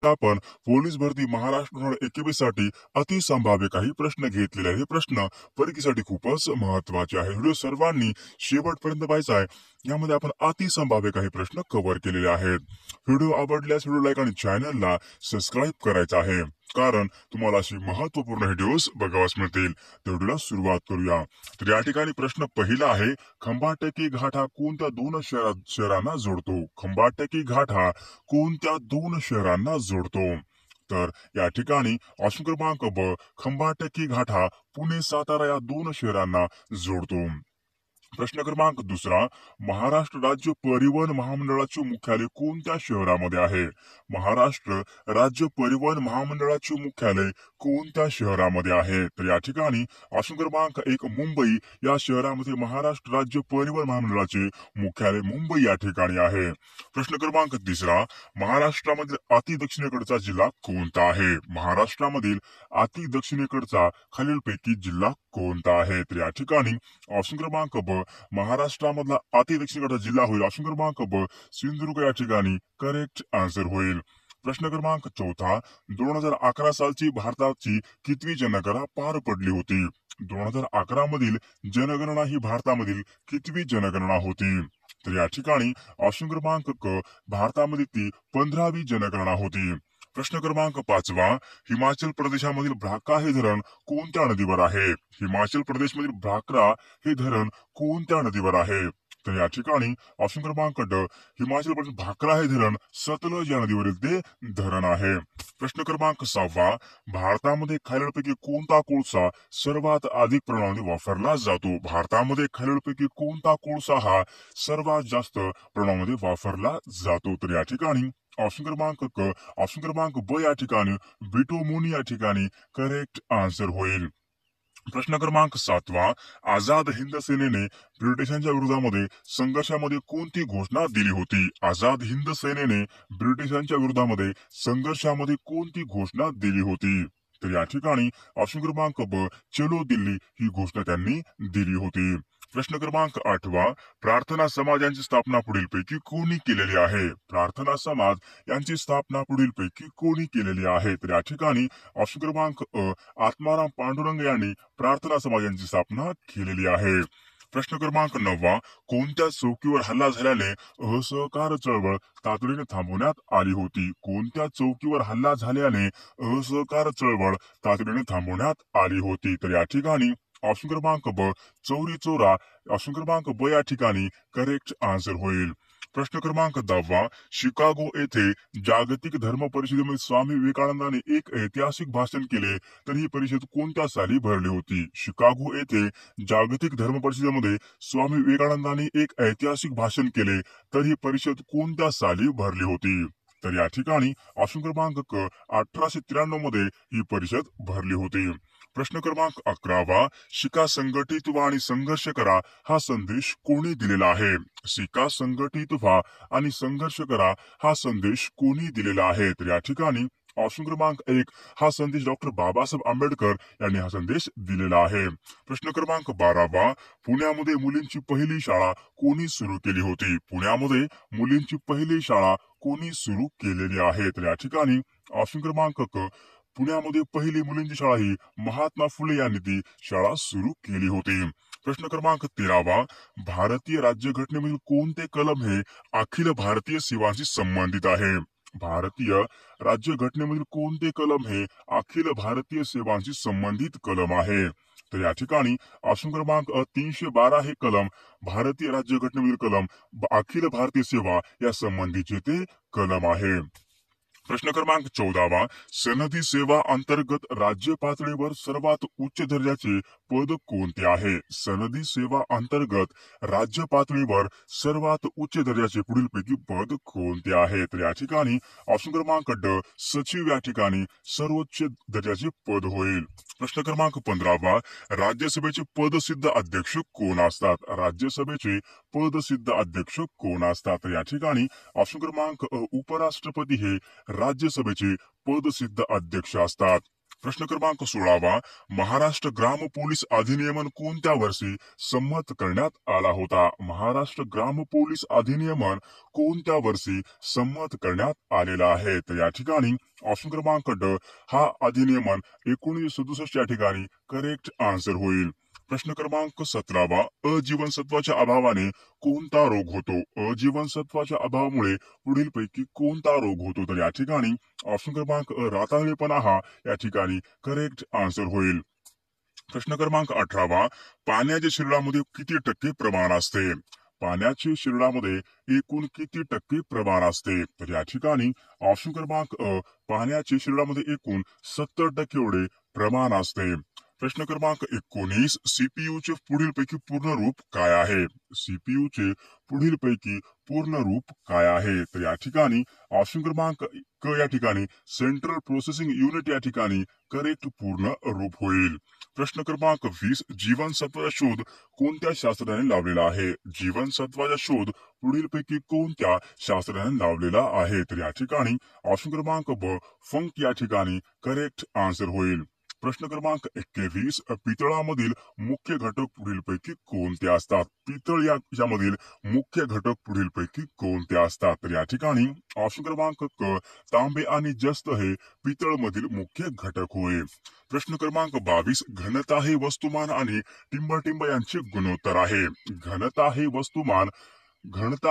आपण पोलीस भरती महाराष्ट्र 2021 साठी अतिसंभाव्य काही प्रश्न घेतलेले आहे. हे प्रश्न परीक्षेसाठी खूपच महत्वाचे आहे. व्हिडिओ सर्वांनी शेवटपर्यंत पाहायचा आहे. यामध्ये आपण अतिसंभाव्य काही प्रश्न कव्हर केलेले आहेत. व्हिडिओ आवडल्यास व्हिडिओ लाईक आणि चॅनलला सबस्क्राईब करायचं आहे, कारण तुम्हाला अशी महत्वपूर्ण व्हिडिओज बघावास मिळतील. तर व्हिडिओला सुरुवात करूया. तर या ठिकाणी प्रश्न पहिला आहे, खंबाटकी घाट हा कोणत्या दोन शहरांना जोडतो? खंबाटकी घाट हा कोणत्या दोन शहरांना जोडतो? तर या ठिकाणी ऑप्शन क्रमांक ब, खंबाटकी घाट हा पुणे सातारा या दोन शहरांना जोडतो. प्रश्न क्रमांक दुसरा, महाराष्ट्र राज्य परिवहन महामंडळाचे मुख्यालय कोणत्या शहरामध्ये आहे? महाराष्ट्र राज्य परिवहन महामंडळाचे मुख्यालय कोणत्या शहरामध्ये आहे? तर या ठिकाणी ऑप्शन क्रमांक एक, मुंबई या शहरामध्ये महाराष्ट्र राज्य परिवहन महामंडळाचे मुख्यालय मुंबई या ठिकाणी आहे. प्रश्न क्रमांक तिसरा, महाराष्ट्रामधील अति दक्षिणेकडचा जिल्हा कोणता आहे? महाराष्ट्रामधील अति दक्षिणेकडचा खालीलपैकी जिल्हा कोणता आहे? तर या ठिकाणी ऑप्शन क्रमांक ब, महाराष्ट्रामधला अति दक्षिणेकडचा जिल्हा होईल ऑप्शन क्रमांक ब, सिंधुदुर्ग या ठिकाणी करेक्ट आन्सर होईल. प्रश्न क्रमांक चौथा, 2011 सालची भारताची कितवी जनगणना पार पडली होती? 2011 मधील जनगणना ही भारतामधील कितवी जनगणना होती? तर या ठिकाणी ऑप्शन क्रमांक क, भारतामध्ये ती 15वी जनगणना होती. प्रश्न क्रमांक पाचवा, हिमाचल प्रदेशामधील भाक्रा हे धरण कोणत्या नदीवर आहे? हिमाचल प्रदेशमधील भाक्रा हे धरण कोणत्या नदीवर आहे? तर या ठिकाणी ऑप्शन क्रमांक ड, हिमाचल प्रदेश भाक्रा हे धरण सतलज या नदीवरील ते धरण आहे. प्रश्न क्रमांक सहावा, भारतामध्ये खालीलपैकी कोणता कोळसा सर्वात अधिक प्रमाणामध्ये वापरला जातो? भारतामध्ये खालीलपैकी कोणता कोळसा हा सर्वात जास्त प्रमाणामध्ये वापरला जातो? तर या ठिकाणी ऑप्शन क्रमांक क, ऑप्शन क्रमांक ब या ठिकाणी बिटोमोनी या ठिकाणी करेक्ट आन्सर होईल. प्रश्न क्रमांक सातवा, आझाद हिंद सेनेने ब्रिटिशांच्या विरोधामध्ये संघर्षामध्ये कोणती घोषणा दिली होती? आझाद हिंद सेनेने ब्रिटिशांच्या विरोधामध्ये संघर्षामध्ये कोणती घोषणा दिली होती? तर या ठिकाणी ऑप्शन क्रमांक ब, चलो दिल्ली ही घोषणा त्यांनी दिली होती. प्रश्न क्रमांक आठवा, प्रार्थना समाज यांची स्थापना पुढीलपैकी कोणी केलेली आहे? प्रार्थना समाज यांची स्थापना पुढीलपैकी कोणी केलेली आहे? तर या ठिकाणी ऑप्शन क्रमांक अ, आत्माराम पांडुरंग यांनी प्रार्थना समाज यांची स्थापना केलेली आहे. प्रश्न क्रमांक नववा, कोणत्या चौकीवर हल्ला झाल्याने असहकार चळवळ तातडीने थांबवण्यात आली होती? कोणत्या चौकीवर हल्ला झाल्याने असहकार चळवळ तातडीने थांबवण्यात आली होती? तर या ठिकाणी ऑप्शन क्रमांक ब, चौरी चौरा ऑप्शन क्रमांक ब या ठिकाणी करेक्ट आन्सर होईल. प्रश्न क्रमांक 10वा, शिकागो येथे जागतिक धर्म परिषदेमध्ये स्वामी विवेकानंदांनी एक ऐतिहासिक भाषण केले, तर ही परिषद कोणत्या साली भरली होती? शिकागो येथे जागतिक धर्म परिषदेमध्ये स्वामी विवेकानंदांनी एक ऐतिहासिक भाषण केले, तर ही परिषद कोणत्या साली भरली होती? तर या ठिकाणी ऑप्शन क्रमांक क, 1893 मध्ये ही परिषद भरली होती. प्रश्न क्रमांक 11वा, शिका संघटित व्हा आणि संघर्ष करा हा संदेश कोणी दिलेला आहे? शिका संघटित व्हा आणि संघर्ष करा हा संदेश कोणी दिलेला आहे? तर या ठिकाणी ऑप्शन क्रमांक 1 हा संदेश डॉक्टर बाबासाहेब आंबेडकर यांनी हा संदेश दिलेला आहे. प्रश्न क्रमांक 12वा, पुण्यामध्ये मुलींची पहिली शाळा कोणी सुरू केली होती? पुण्यामध्ये मुलींची पहिली शाळा कोणी सुरू केलेली आहे? तर या ठिकाणी ऑप्शन क्रमांक क, पुण्यामध्ये पहिली मुलींची शाळा ही महात्मा फुले यांनी ती शाळा सुरू केली होती. प्रश्न क्रमांक 13वा, भारतीय राज्यघटनेमधील कोणते कलम हे अखिल भारतीय सेवांशी संबंधित आहे? भारतीय राज्यघटनेमधील कोणते कलम हे अखिल भारतीय सेवांशी संबंधित कलम आहे? तर या ठिकाणी ऑप्शन क्रमांक 312 हे कलम भारतीय राज्यघटनेमधील कलम अखिल भारतीय सेवा या संबंधीचे ते कलम आहे. प्रश्न क्रमांक 14वा, सनदी सेवा अंतर्गत राज्य पातळीवर सर्वात उच्च दर्जाचे पद कोणते आहे? सनदी सेवा अंतर्गत राज्य पातळीवर सर्वात उच्च दर्जाचे पुढीलपैकी पद कोणते आहे? तर या ठिकाणी ऑप्शन क्रमांक ड, सचिव या ठिकाणी सर्वोच्च दर्जाचे पद होईल. प्रश्न क्रमांक 15वा, राज्यसभेचे पदसिद्ध अध्यक्ष कोण असतात? राज्यसभेचे पदसिद्ध अध्यक्ष कोण असतात? तर या ठिकाणी ऑप्शन क्रमांक अ, उपराष्ट्रपती हे राज्यसभेचे पदसिद्ध अध्यक्ष असतात. प्रश्न क्रमांक 16वा, महाराष्ट्र ग्राम पोलीस अधिनियमन कोणत्या वर्षी संमत करण्यात आला होता? महाराष्ट्र ग्राम पोलीस अधिनियमन कोणत्या वर्षी संमत करण्यात आलेला आहे? तर या ठिकाणी ऑप्शन क्रमांक ड हा अधिनियमन 1967 या ठिकाणी करेक्ट आन्सर होईल. प्रश्न क्रमांक 17वा, अजीवनसत्वाच्या अभावाने कोणता रोग होतो? अजीवनसत्वाच्या अभावामुळे पुढीलपैकी कोणता रोग होतो? तर या ठिकाणी ऑप्शन क्रमांक अ रातांधळेपणा हा या ठिकाणी करेक्ट आन्सर होईल. प्रश्न क्रमांक 18वा, पाण्याच्या शरीरामध्ये किती टक्के प्रमाण असते? पाण्याचे शरीरामध्ये एकूण किती टक्के प्रमाण असते? तर या ठिकाणी ऑप्शन क्रमांक अ पाण्याचे शरीरामध्ये एकूण 70% एवढे प्रमाण असते. प्रश्न क्रमांक 19, सीपीयू चे पुढीलपैकी पूर्ण रूप काय आहे? सीपीयू चे पुढीलपैकी पूर्ण रूप काय आहे? तर या ठिकाणी ऑप्शन क्रमांक क या ठिकाणी सेंट्रल प्रोसेसिंग युनिट या ठिकाणी करेक्ट पूर्ण रूप होईल. प्रश्न क्रमांक 20, जीवनसत्वाचा शोध कोणत्या शास्त्रज्ञाने लावलेला आहे? जीवनसत्वाचा शोध पुढीलपैकी कोणत्या शास्त्रज्ञाने लावलेला आहे? तर या ठिकाणी ऑप्शन क्रमांक ब फंक या ठिकाणी करेक्ट आन्सर होईल. प्रश्न क्रमांक 21, पितळामधील मुख्य घटक पुढीलपैकी कोणते असतात? पितळ यामधील मुख्य घटक पुढीलपैकी कोणते असतात? तर या ठिकाणी ऑप्शन क्रमांक क तांबे आणि जस्त हे पितळ मधील मुख्य घटक होय. प्रश्न क्रमांक 22, घनता हे वस्तुमान आणि टिंबटिंब यांचे गुणोत्तर आहे. घनता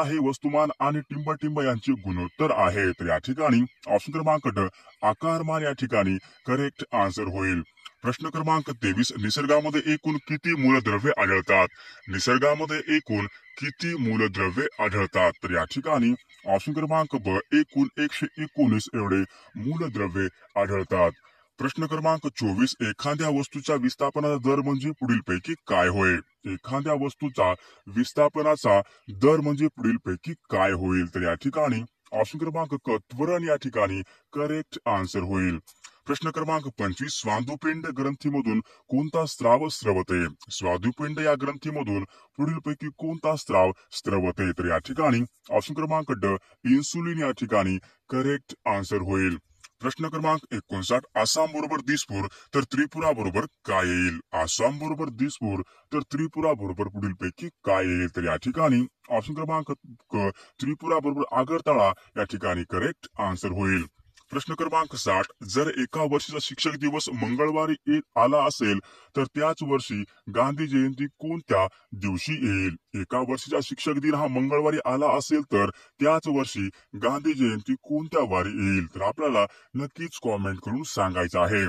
हे वस्तुमान आणि टिंबटिंब यांचे गुणोत्तर आहे. तर या ठिकाणी ऑप्शन क्रमांक ड आकारमान या ठिकाणी करेक्ट आन्सर होईल. प्रश्न क्रमांक 23, निसर्गामध्ये एकूण किती मूलद्रव्ये आढळतात? निसर्गामध्ये एकूण किती मूलद्रव्ये आढळतात? तर या ठिकाणी ऑप्शन क्रमांक ब एकूण 119 एवढे मूलद्रव्ये आढळतात. प्रश्न क्रमांक 24, एखाद्या वस्तूच्या विस्थापनाचा दर म्हणजे पुढीलपैकी काय होय? एखाद्या वस्तूचा विस्थापनाचा दर म्हणजे पुढीलपैकी काय होईल? तर या ठिकाणी ऑप्शन क्रमांक क त्वरण या ठिकाणी करेक्ट आन्सर होईल. प्रश्न क्रमांक 25, स्वादुपिंड ग्रंथीमधून कोणता स्त्राव स्रवते? स्वादुपिंड या ग्रंथीमधून पुढीलपैकी कोणता स्त्राव स्रवते? तर या ठिकाणी ऑप्शन क्रमांक ड इन्सुलिन या ठिकाणी करेक्ट आन्सर होईल. प्रश्न क्रमांक 59, आसाम बरोबर दिसपूर तर त्रिपुरा बरोबर काय येईल? आसाम बरोबर दिसपूर तर त्रिपुरा बरोबर पुढीलपैकी काय येईल? तर या ठिकाणी ऑप्शन क्रमांक क त्रिपुरा बरोबर आगरतळा या ठिकाणी करेक्ट आन्सर होईल. प्रश्न क्रमांक 60, जर एका वर्षीचा शिक्षक दिवस मंगळवारी आला असेल तर त्याच वर्षी गांधी जयंती कोणत्या दिवशी येईल? एका वर्षीचा शिक्षक दिन हा मंगळवारी आला असेल तर त्याच वर्षी गांधी जयंती कोणत्या वारी येईल? तर आपल्याला नक्कीच कॉमेंट करून सांगायचं आहे.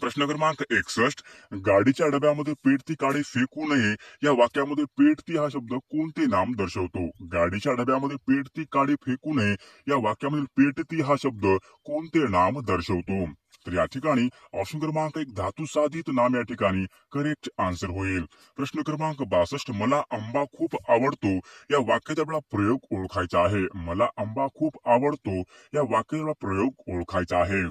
प्रश्न क्रमांक 61, गाडीच्या डब्यामध्ये पेटती काडी फेकू नये या वाक्यामध्ये पेटती हा शब्द कोणते नाम दर्शवतो? गाडीच्या डब्यामध्ये पेटती काडी फेकू नये या वाक्यामधील पेटती हा शब्द कोणते नाम दर्शवतो? तर या ठिकाणी ऑप्शन क्रमांक 1 धातू साधित नाम या ठिकाणी करेक्ट आन्सर होईल. प्रश्न क्रमांक 62, मला आंबा खूप आवडतो या वाक्याचा आपला प्रयोग ओळखायचा आहे. मला आंबा खूप आवडतो या वाक्याचा प्रयोग ओळखायचा आहे.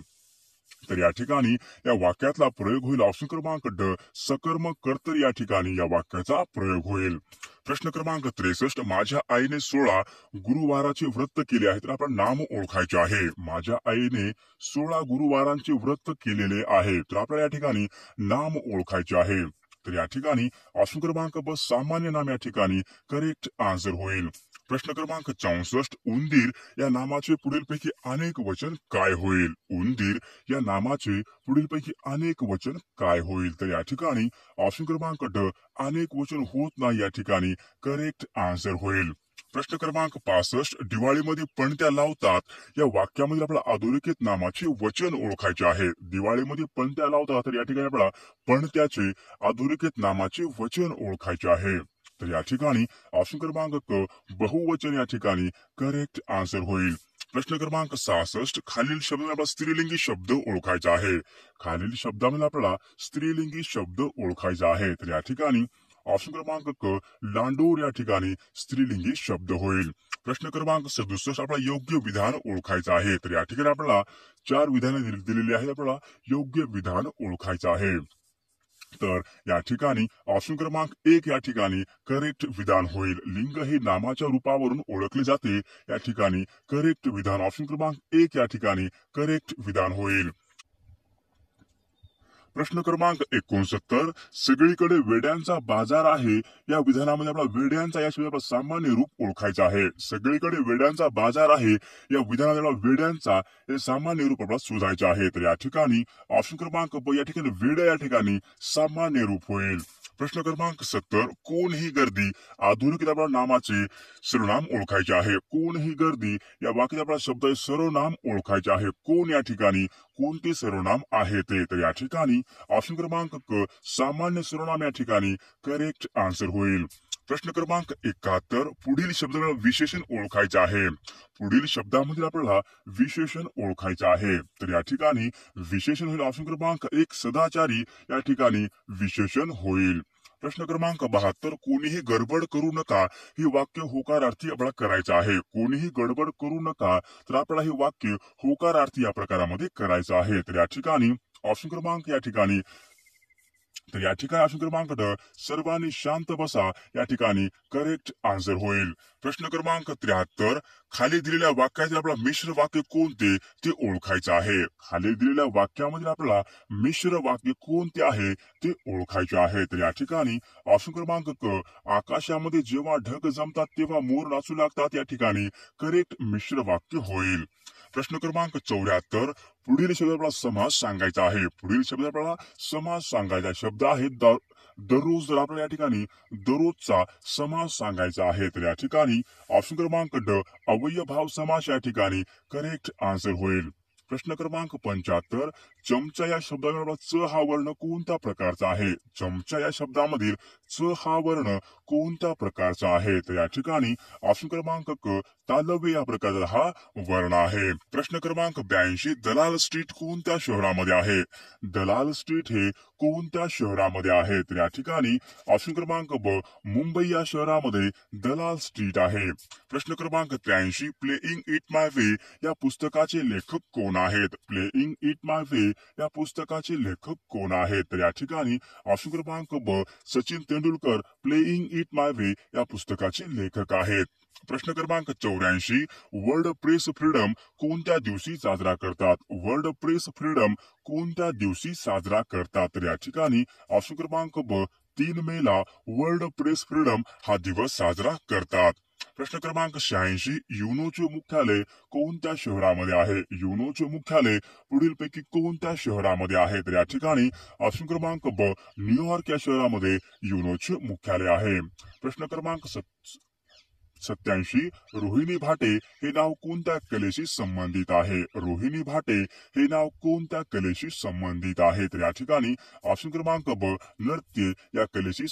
तर या ठिकाणी या वाक्यातला प्रयोग होईल ऑप्शन क्रमांक ड सकर्मक कर्तरी या ठिकाणी या वाक्याचा प्रयोग होईल. प्रश्न क्रमांक 63, माझ्या आईने 16 गुरुवाराचे व्रत केले आहे. तर आपण नाम ओळखायचे आहे. माझ्या आईने 16 गुरुवारांचे व्रत केलेले आहे. तर आपल्याला या ठिकाणी नाम ओळखायचे आहे. तर या ठिकाणी ऑप्शन क्रमांक ब सामान्य नाम या ठिकाणी करेक्ट आन्सर होईल. प्रश्न क्रमांक 64, उंदीर या नामाचे पुढीलपैकी अनेक वचन काय होईल? उंदीर या नामाचे पुढीलपैकी अनेक वचन काय होईल? तर या ठिकाणी ऑप्शन क्रमांक ड अनेक वचन होत नाही या ठिकाणी करेक्ट आन्सर होईल. प्रश्न क्रमांक 65, दिवाळीमध्ये पणत्या लावतात या वाक्यामध्ये आपल्याला अधोरेखित नामाचे वचन ओळखायचे आहे. दिवाळीमध्ये पणत्या लावतात तर या ठिकाणी आपल्याला पणत्याचे अधोरेखित नामाचे वचन ओळखायचे आहे. तर या ठिकाणी ऑप्शन क्रमांक क बहुवचन या ठिकाणी करेक्ट आन्सर होईल. प्रश्न क्रमांक 66, खालील शब्द आपला स्त्रीलिंगी शब्द ओळखायचा आहे. खालील शब्दामध्ये आपल्याला स्त्रीलिंगी शब्द ओळखायचा आहे. तर या ठिकाणी ऑप्शन क्रमांक क लांडोर या ठिकाणी स्त्रीलिंगी शब्द होईल. प्रश्न क्रमांक 67, आपला योग्य विधान ओळखायचं आहे. तर या ठिकाणी आपल्याला 4 विधाने दिलेली आहेत. आपल्याला योग्य विधान ओळखायचं आहे. तर या ठिकाणी ऑप्शन क्रमांक 1 या ठिकाणी करेक्ट विधान होईल. लिंग हे नामाच्या रूपावरून ओळखले जाते या ठिकाणी करेक्ट विधान ऑप्शन क्रमांक 1 या ठिकाणी करेक्ट विधान होईल. प्रश्न क्रमांक 69, सगळीकडे वेड्यांचा बाजार आहे या विधानामध्ये आपला वेड्यांचा या शब्दाचा सामान्य रूप ओळखायचा आहे. सगळीकडे वेड्यांचा बाजार आहे या विधानामध्ये आपला वेड्यांचा हे सामान्य रूप आपल्याला शोधायचे आहे. तर या ठिकाणी ऑप्शन क्रमांक ब या ठिकाणी वेड्या या ठिकाणी सामान्य रूप होईल. प्रश्न क्रमांक 70, कोण ही गर्दी आधुनिक आपल्या नामाचे सर्वनाम ओळखायचे आहे. कोण ही गर्दी या वाक्यात आपला शब्द सर्वनाम ओळखायचे आहे. कोण या ठिकाणी कोणते सर्वनाम आहे ते. तर या ठिकाणी ऑप्शन क्रमांक क सामान्य सर्वनाम या ठिकाणी करेक्ट आन्सर होईल. प्रश्न क्रमांक 71, पुढील शब्दाला विशेषण ओळखायचे आहे. पुढील शब्दामध्ये आपल्याला विशेषण ओळखायचे आहे. तर या ठिकाणी विशेषण होईल ऑप्शन क्रमांक 1 सदाचारी या ठिकाणी विशेषण होईल. प्रश्न क्रमांक 72, कोणीही गडबड करू नका हे वाक्य होकारार्थी आपल्याला करायचं आहे. कोणीही गडबड करू नका तर आपल्याला हे वाक्य होकारार्थी या प्रकारामध्ये करायचं आहे. तर या ठिकाणी ऑप्शन क्रमांक या ठिकाणी ऑप्शन क्रमांक ड सर्वांनी शांत बसा या ठिकाणी करेक्ट आन्सर होईल. प्रश्न क्रमांक 73, खाली दिलेल्या वाक्यातील आपला मिश्र वाक्य कोणते ते ओळखायचं आहे. खाली दिलेल्या वाक्यामध्ये आपल्याला मिश्र वाक्य कोणते आहे ते ओळखायचे आहे. तर या ठिकाणी ऑप्शन क्रमांक क आकाशामध्ये जेव्हा ढग जमतात तेव्हा मोर नाचू लागतात या ठिकाणी करेक्ट मिश्र वाक्य होईल. प्रश्न क्रमांक 74, पुढील शब्द आपला समास सांगायचा आहे. पुढील शब्द आपल्याला समास सांगायचा शब्द आहे दररोज. जर आपल्याला या ठिकाणी दररोजचा समास सांगायचा आहे तर या ठिकाणी ऑप्शन क्रमांक ड अवयभाव समास या ठिकाणी करेक्ट आन्सर होईल. प्रश्न क्रमांक 75, चमचा या शब्दामध्ये च हा वर्ण कोणत्या प्रकारचा आहे. चमचा या शब्दामधील च हा वर्ण कोणत्या प्रकारचा आहे. तर या ठिकाणी ऑप्शन क्रमांक क तालव्य या प्रकारचा हा वर्ण आहे. प्रश्न क्रमांक 82, दलाल स्ट्रीट कोणत्या शहरामध्ये आहे. दलाल स्ट्रीट हे कोणत्या शहरामध्ये आहे. तर या ठिकाणी ऑप्शन क्रमांक ब मुंबई या शहरामध्ये दलाल स्ट्रीट आहे. प्रश्न क्रमांक 83, प्लेइंग इट माय वे या पुस्तकाचे लेखक कोण आहेत. प्लेइंग इट माय वे या पुस्तकाचे लेखक कोण आहेत. तर या ठिकाणी ऑप्शन क्रमांक ब Sachin Tendulkar playing it my way या पुस्तकाचे लेखक आहेत. प्रश्न क्रमांक 84, वर्ल्ड प्रेस फ्रीडम कोणत्या दिवशी साजरा करतात. वर्ल्ड प्रेस फ्रीडम कोणत्या दिवशी साजरा करतात. तर या ठिकाणी ऑप्शन क्रमांक ब 3 मेला वर्ल्ड प्रेस फ्रीडम हा दिवस साजरा करतात. प्रश्न क्रमांक 86, युनोचे मुख्यालय कोणत्या शहरामध्ये आहे. युनोचे मुख्यालय पुढीलपैकी कोणत्या शहरामध्ये आहे. तर या ठिकाणी ऑप्शन क्रमांक ब न्यूयॉर्क या शहरामध्ये युनोचे मुख्यालय आहे. प्रश्न क्रमांक 87, रोहिणी भाटे हे नाव कोणत्या कलेशी संबंधित आहे. रोहिणी भाटे हे नाव कोणत्या कलेशी संबंधित आहे. तर या ठिकाणी ऑप्शन क्रमांक ब नृत्य या कलेशी